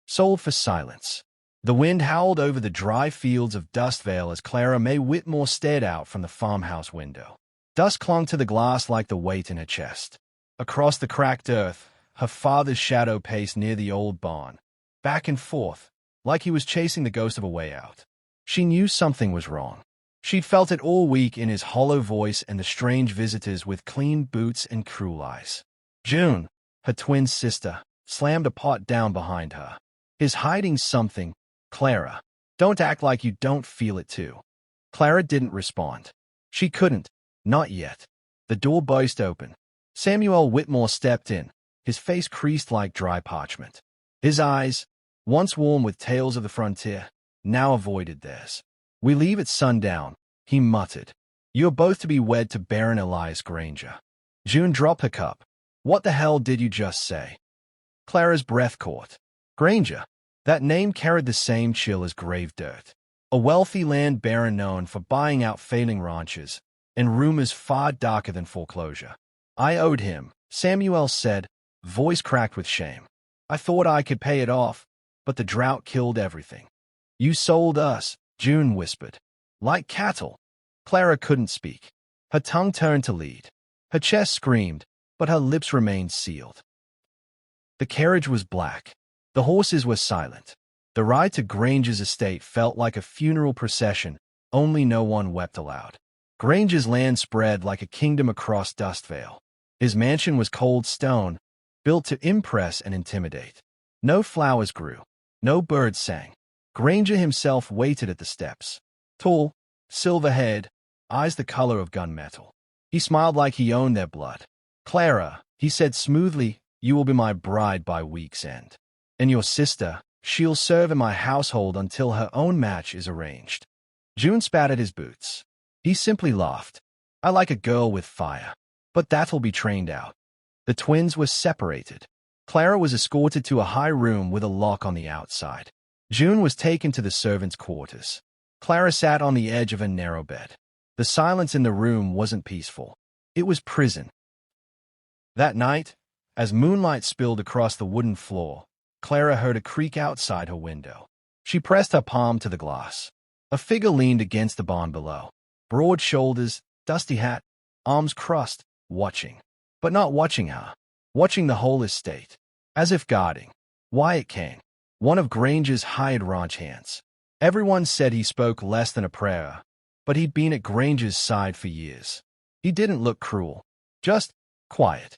sold for silence. The wind howled over the dry fields of Dustvale as Clara May Whitmore stared out from the farmhouse window. Dust clung to the glass like the weight in her chest. Across the cracked earth, her father's shadow paced near the old barn, back and forth, like he was chasing the ghost of a way out. She knew something was wrong. She'd felt it all week in his hollow voice and the strange visitors with clean boots and cruel eyes. June, her twin sister, slammed a pot down behind her. "Is hiding something, Clara. Don't act like you don't feel it too." Clara didn't respond. She couldn't. Not yet. The door burst open. Samuel Whitmore stepped in, his face creased like dry parchment. His eyes, once warm with tales of the frontier, now avoided theirs. "We leave at sundown," he muttered. "You are both to be wed to Baron Elias Granger." June dropped her cup. "What the hell did you just say?" Clara's breath caught. Granger. That name carried the same chill as grave dirt. A wealthy land baron known for buying out failing ranches, and rumors far darker than foreclosure. "I owed him," Samuel said, voice cracked with shame. "I thought I could pay it off, but the drought killed everything." "You sold us," June whispered. "Like cattle." Clara couldn't speak. Her tongue turned to lead. Her chest screamed, but her lips remained sealed. The carriage was black. The horses were silent. The ride to Granger's estate felt like a funeral procession, only no one wept aloud. Granger's land spread like a kingdom across Dustvale. His mansion was cold stone, built to impress and intimidate. No flowers grew. No birds sang. Granger himself waited at the steps. Tall, silver-haired, eyes the color of gunmetal. He smiled like he owned their blood. "Clara," he said smoothly, "you will be my bride by week's end. And your sister, she'll serve in my household until her own match is arranged." June spat at his boots. He simply laughed. "I like a girl with fire. But that'll be trained out." The twins were separated. Clara was escorted to a high room with a lock on the outside. June was taken to the servants' quarters. Clara sat on the edge of a narrow bed. The silence in the room wasn't peaceful. It was prison. That night, as moonlight spilled across the wooden floor, Clara heard a creak outside her window. She pressed her palm to the glass. A figure leaned against the barn below. Broad shoulders, dusty hat, arms crossed, watching. But not watching her. Watching the whole estate. As if guarding. Wyatt Kane, one of Granger's hired ranch hands. Everyone said he spoke less than a prayer, but he'd been at Granger's side for years. He didn't look cruel. Just quiet.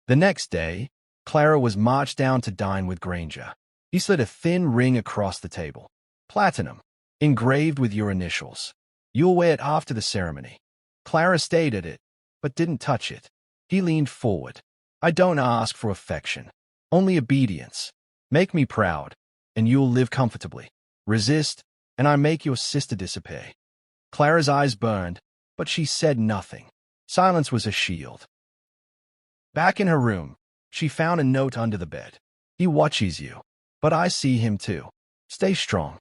The next day, Clara was marched down to dine with Granger. He slid a thin ring across the table. "Platinum, engraved with your initials. You'll wear it after the ceremony." Clara stayed at it, but didn't touch it. He leaned forward. "I don't ask for affection, only obedience. Make me proud, and you'll live comfortably. Resist, and I make your sister disappear." Clara's eyes burned, but she said nothing. Silence was a shield. Back in her room, she found a note under the bed. "He watches you, but I see him too. Stay strong.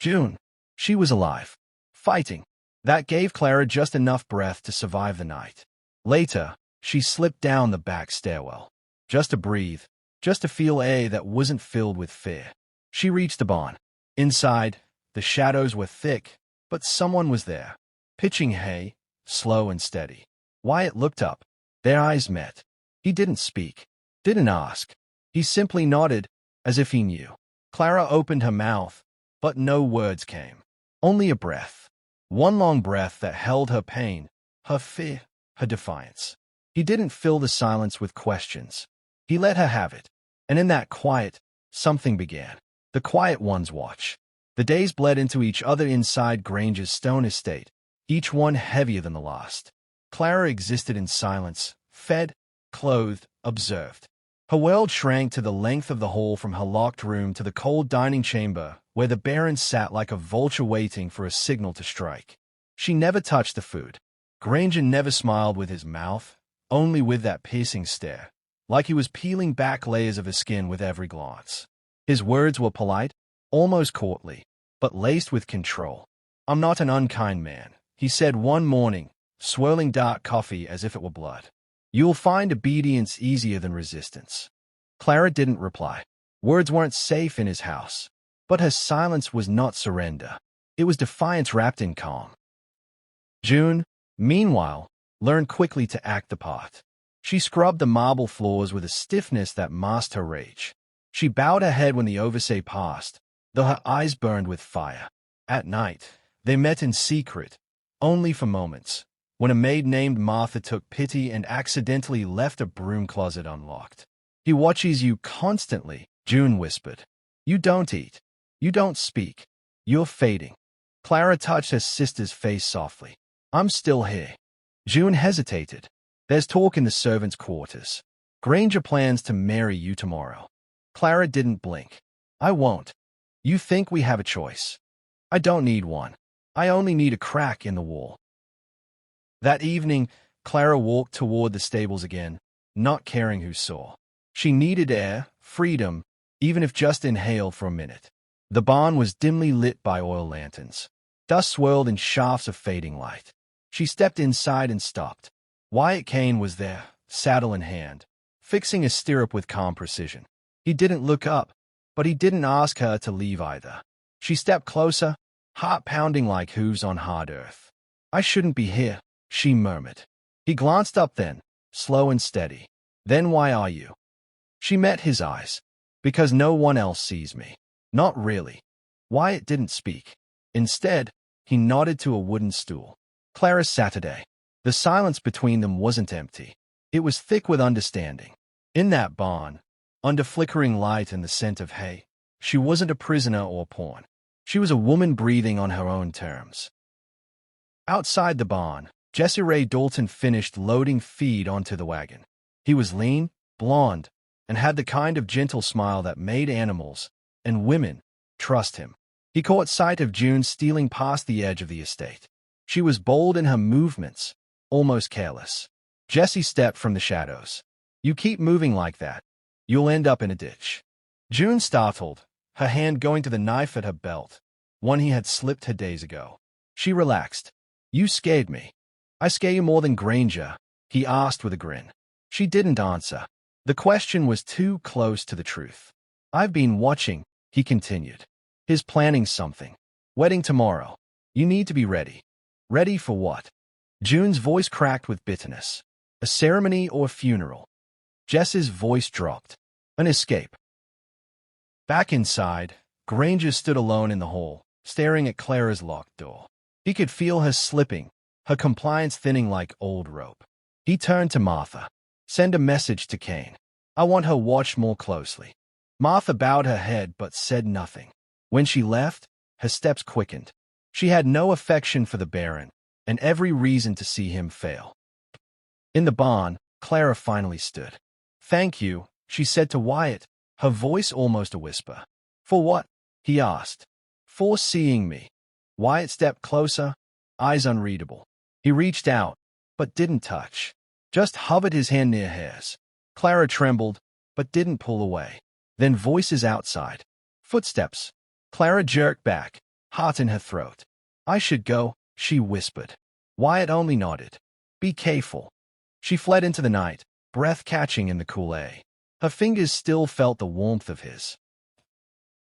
June." She was alive. Fighting. That gave Clara just enough breath to survive the night. Later, she slipped down the back stairwell. Just to breathe. Just to feel air that wasn't filled with fear. She reached the barn. Inside, the shadows were thick, but someone was there. Pitching hay, slow and steady. Wyatt looked up. Their eyes met. He didn't speak. Didn't ask. He simply nodded, as if he knew. Clara opened her mouth, but no words came. Only a breath. One long breath that held her pain, her fear, her defiance. He didn't fill the silence with questions. He let her have it. And in that quiet, something began. The quiet one's watch. The days bled into each other inside Granger's stone estate, each one heavier than the last. Clara existed in silence, fed, clothed, observed. Her world shrank to the length of the hall from her locked room to the cold dining chamber, where the Baron sat like a vulture waiting for a signal to strike. She never touched the food. Granger never smiled with his mouth, only with that piercing stare, like he was peeling back layers of his skin with every glance. His words were polite, almost courtly, but laced with control. "I'm not an unkind man," he said one morning, swirling dark coffee as if it were blood. "You'll find obedience easier than resistance." Clara didn't reply. Words weren't safe in his house, but her silence was not surrender. It was defiance wrapped in calm. June, meanwhile, learned quickly to act the part. She scrubbed the marble floors with a stiffness that masked her rage. She bowed her head when the overseer passed, though her eyes burned with fire. At night, they met in secret, only for moments, when a maid named Martha took pity and accidentally left a broom closet unlocked. "He watches you constantly," June whispered. "You don't eat. You don't speak. You're fading." Clara touched her sister's face softly. "I'm still here." June hesitated. "There's talk in the servants' quarters. Granger plans to marry you tomorrow." Clara didn't blink. "I won't. You think we have a choice? I don't need one. I only need a crack in the wall." That evening, Clara walked toward the stables again, not caring who saw. She needed air, freedom, even if just inhale for a minute. The barn was dimly lit by oil lanterns. Dust swirled in shafts of fading light. She stepped inside and stopped. Wyatt Kane was there, saddle in hand, fixing a stirrup with calm precision. He didn't look up, but he didn't ask her to leave either. She stepped closer, heart pounding like hooves on hard earth. "I shouldn't be here," she murmured. He glanced up then, slow and steady. "Then why are you?" She met his eyes. "Because no one else sees me." "Not really." Wyatt didn't speak. Instead, he nodded to a wooden stool. Clara sat today. The silence between them wasn't empty. It was thick with understanding. In that barn, under flickering light and the scent of hay, she wasn't a prisoner or pawn. She was a woman breathing on her own terms. Outside the barn, Jesse Ray Dalton finished loading feed onto the wagon. He was lean, blonde, and had the kind of gentle smile that made animals, and women, trust him. He caught sight of June stealing past the edge of the estate. She was bold in her movements, almost careless. Jesse stepped from the shadows. "You keep moving like that, you'll end up in a ditch." June startled, her hand going to the knife at her belt, one he had slipped her days ago. She relaxed. "You scared me." "I scare you more than Granger?" he asked with a grin. She didn't answer. The question was too close to the truth. "I've been watching," he continued. "He's planning something. Wedding tomorrow. You need to be ready." "Ready for what?" June's voice cracked with bitterness. "A ceremony or funeral?" Jess's voice dropped. "An escape." Back inside, Granger stood alone in the hall, staring at Clara's locked door. He could feel her slipping, her compliance thinning like old rope. He turned to Martha. "Send a message to Kane. I want her watched more closely." Martha bowed her head but said nothing. When she left, her steps quickened. She had no affection for the Baron, and every reason to see him fail. In the barn, Clara finally stood. "Thank you," she said to Wyatt, her voice almost a whisper. "For what?" he asked. "For seeing me." Wyatt stepped closer, eyes unreadable. He reached out, but didn't touch, just hovered his hand near hers. Clara trembled, but didn't pull away. Then voices outside. Footsteps. Clara jerked back, heart in her throat. "I should go," she whispered. Wyatt only nodded. "Be careful." She fled into the night, breath catching in the cool air. Her fingers still felt the warmth of his.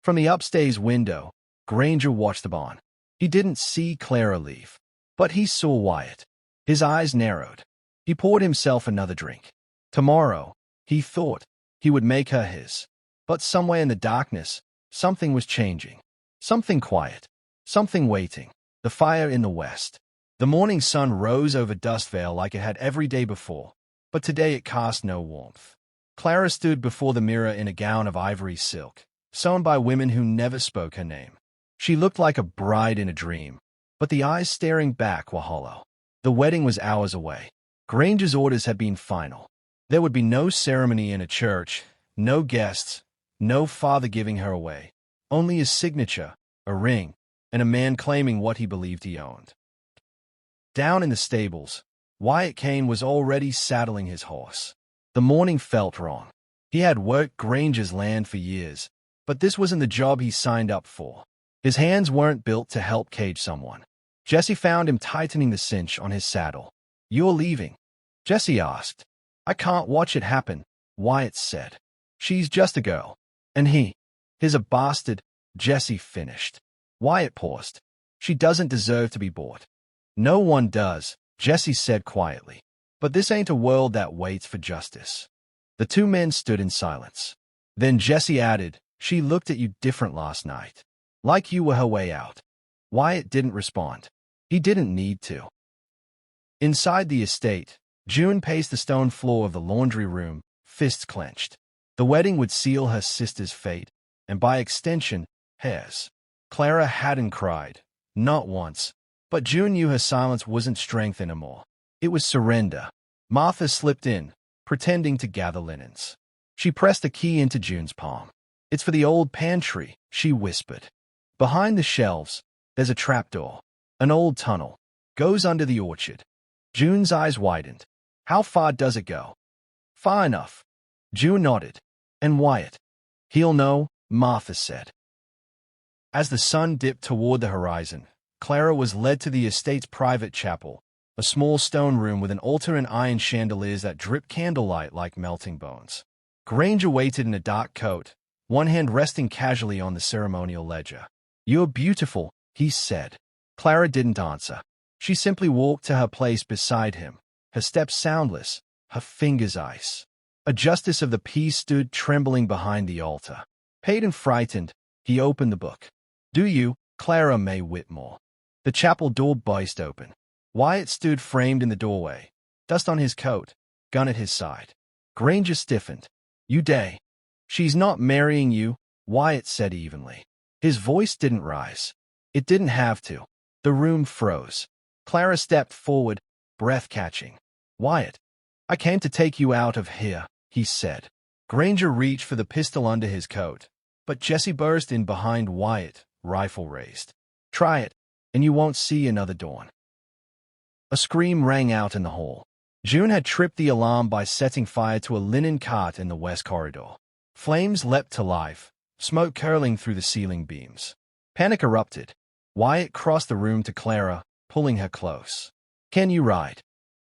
From the upstairs window, Granger watched the barn. He didn't see Clara leave, but he saw Wyatt. His eyes narrowed. He poured himself another drink. Tomorrow, he thought, he would make her his. But somewhere in the darkness, something was changing. Something quiet. Something waiting. The fire in the west. The morning sun rose over Dust Vale like it had every day before, but today it cast no warmth. Clara stood before the mirror in a gown of ivory silk, sewn by women who never spoke her name. She looked like a bride in a dream, but the eyes staring back were hollow. The wedding was hours away. Granger's orders had been final. There would be no ceremony in a church, no guests, no father giving her away. Only his signature, a ring, and a man claiming what he believed he owned. Down in the stables, Wyatt Kane was already saddling his horse. The morning felt wrong. He had worked Granger's land for years, but this wasn't the job he signed up for. His hands weren't built to help cage someone. Jesse found him tightening the cinch on his saddle. "You're leaving?" Jesse asked. "I can't watch it happen," Wyatt said. "She's just a girl." And he's a bastard, Jesse finished. Wyatt paused. She doesn't deserve to be bought. No one does, Jesse said quietly. But this ain't a world that waits for justice. The two men stood in silence. Then Jesse added, she looked at you different last night. Like you were her way out. Wyatt didn't respond. He didn't need to. Inside the estate, June paced the stone floor of the laundry room, fists clenched. The wedding would seal her sister's fate, and by extension, hers. Clara hadn't cried. Not once. But June knew her silence wasn't strength anymore. It was surrender. Martha slipped in, pretending to gather linens. She pressed a key into June's palm. It's for the old pantry, she whispered. Behind the shelves, there's a trapdoor. An old tunnel. Goes under the orchard. June's eyes widened. How far does it go? Far enough. June nodded. And Wyatt? He'll know, Martha said. As the sun dipped toward the horizon, Clara was led to the estate's private chapel, a small stone room with an altar and iron chandeliers that dripped candlelight like melting bones. Granger waited in a dark coat, one hand resting casually on the ceremonial ledger. You're beautiful, he said. Clara didn't answer. She simply walked to her place beside him, her steps soundless, her fingers ice. A justice of the peace stood trembling behind the altar. Pale and frightened, he opened the book. Do you, Clara May Whitmore? The chapel door burst open. Wyatt stood framed in the doorway, dust on his coat, gun at his side. Granger stiffened. You day. She's not marrying you, Wyatt said evenly. His voice didn't rise. It didn't have to. The room froze. Clara stepped forward, breath catching. Wyatt, I came to take you out of here, he said. Granger reached for the pistol under his coat, but Jesse burst in behind Wyatt, rifle raised. Try it, and you won't see another dawn. A scream rang out in the hall. June had tripped the alarm by setting fire to a linen cart in the west corridor. Flames leapt to life, smoke curling through the ceiling beams. Panic erupted. Wyatt crossed the room to Clara, pulling her close. Can you ride?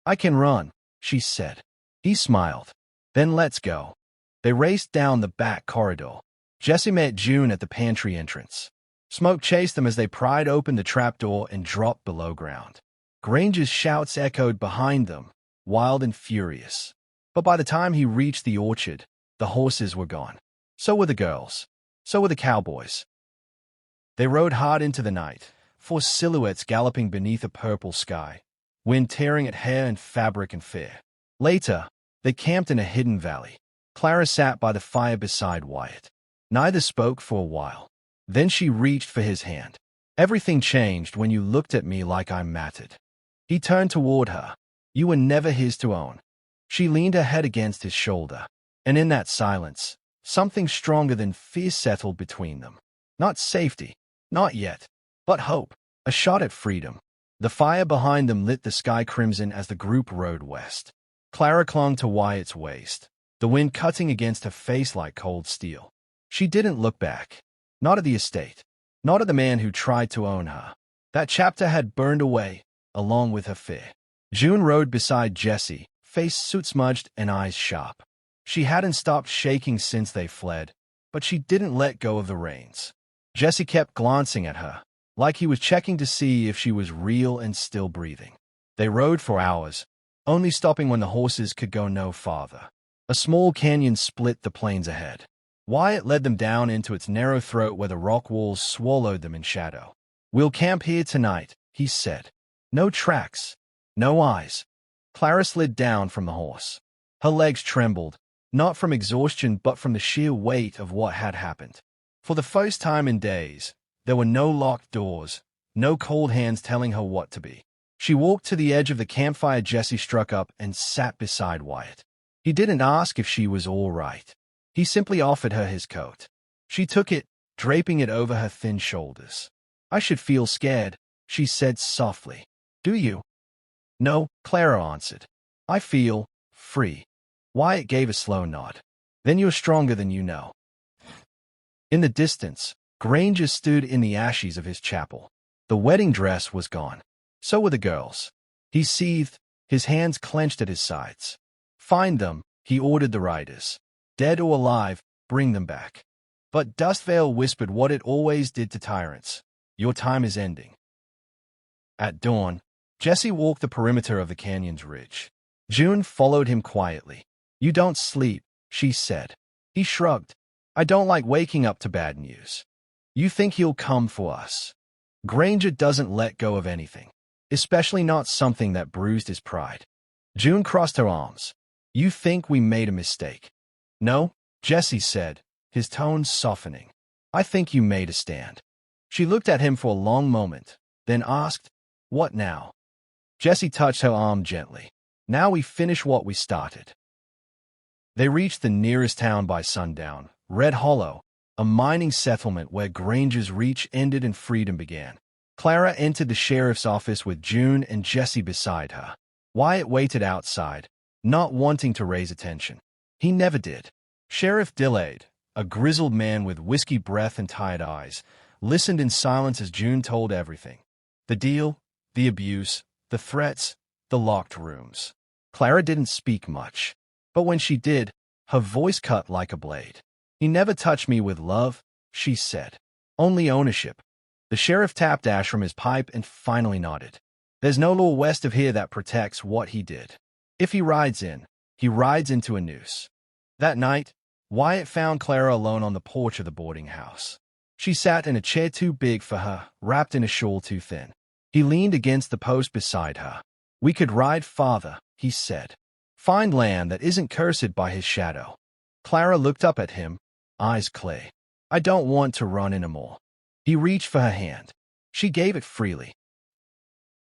I can run, she said. He smiled. Then let's go. They raced down the back corridor. Jesse met June at the pantry entrance. Smoke chased them as they pried open the trapdoor and dropped below ground. Granger's shouts echoed behind them, wild and furious. But by the time he reached the orchard, the horses were gone. So were the girls. So were the cowboys. They rode hard into the night, four silhouettes galloping beneath a purple sky, wind tearing at hair and fabric and fear. Later, they camped in a hidden valley. Clara sat by the fire beside Wyatt. Neither spoke for a while. Then she reached for his hand. Everything changed when you looked at me like I'm matted. He turned toward her. You were never his to own. She leaned her head against his shoulder, and in that silence, something stronger than fear settled between them. Not safety, not yet, but hope, a shot at freedom. The fire behind them lit the sky crimson as the group rode west. Clara clung to Wyatt's waist, the wind cutting against her face like cold steel. She didn't look back. Not at the estate. Not at the man who tried to own her. That chapter had burned away, along with her fear. June rode beside Jesse, face soot-smudged and eyes sharp. She hadn't stopped shaking since they fled, but she didn't let go of the reins. Jesse kept glancing at her, like he was checking to see if she was real and still breathing. They rode for hours, only stopping when the horses could go no farther. A small canyon split the plains ahead. Wyatt led them down into its narrow throat where the rock walls swallowed them in shadow. We'll camp here tonight, he said. No tracks. No eyes. Clara slid down from the horse. Her legs trembled, not from exhaustion but from the sheer weight of what had happened. For the first time in days, there were no locked doors, no cold hands telling her what to be. She walked to the edge of the campfire. Jesse struck up and sat beside Wyatt. He didn't ask if she was all right. He simply offered her his coat. She took it, draping it over her thin shoulders. I should feel scared, she said softly. Do you? No, Clara answered. I feel free. Wyatt gave a slow nod. Then you're stronger than you know. In the distance, Granger stood in the ashes of his chapel. The wedding dress was gone. So were the girls. He seethed, his hands clenched at his sides. Find them, he ordered the riders. Dead or alive, bring them back. But Dustvale whispered what it always did to tyrants. Your time is ending. At dawn, Jesse walked the perimeter of the canyon's ridge. June followed him quietly. You don't sleep, she said. He shrugged. I don't like waking up to bad news. You think he'll come for us? Granger doesn't let go of anything, especially not something that bruised his pride. June crossed her arms. You think we made a mistake? No, Jesse said, his tone softening. I think you made a stand. She looked at him for a long moment, then asked, What now? Jesse touched her arm gently. Now we finish what we started. They reached the nearest town by sundown, Red Hollow, a mining settlement where Granger's reach ended and freedom began. Clara entered the sheriff's office with June and Jesse beside her. Wyatt waited outside, not wanting to raise attention. He never did. Sheriff Dillade, a grizzled man with whiskey breath and tired eyes, listened in silence as June told everything. The deal, the abuse, the threats, the locked rooms. Clara didn't speak much, but when she did, her voice cut like a blade. He never touched me with love, she said. Only ownership. The sheriff tapped ash from his pipe and finally nodded. There's no law west of here that protects what he did. If he rides in, he rides into a noose. That night, Wyatt found Clara alone on the porch of the boarding house. She sat in a chair too big for her, wrapped in a shawl too thin. He leaned against the post beside her. We could ride farther, he said. Find land that isn't cursed by his shadow. Clara looked up at him, eyes clear. I don't want to run anymore. He reached for her hand. She gave it freely.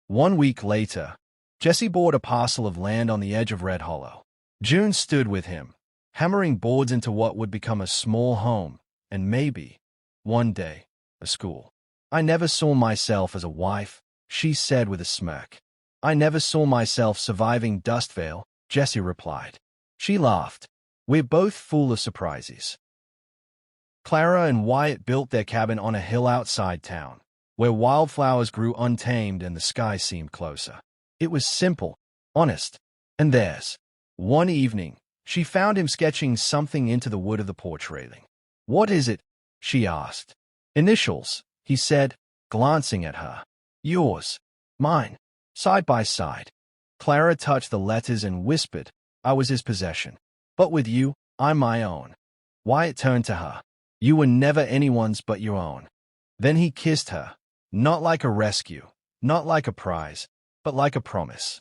1 week later, Jesse bought a parcel of land on the edge of Red Hollow. June stood with him, hammering boards into what would become a small home, and maybe, one day, a school. I never saw myself as a wife, she said with a smirk. I never saw myself surviving Dustvale, Jesse replied. She laughed. We're both full of surprises. Clara and Wyatt built their cabin on a hill outside town, where wildflowers grew untamed and the sky seemed closer. It was simple, honest, and theirs. One evening, she found him sketching something into the wood of the porch railing. What is it? She asked. Initials, he said, glancing at her. Yours. Mine. Side by side. Clara touched the letters and whispered, I was his possession. But with you, I'm my own. Wyatt turned to her. You were never anyone's but your own. Then he kissed her, not like a rescue, not like a prize, but like a promise.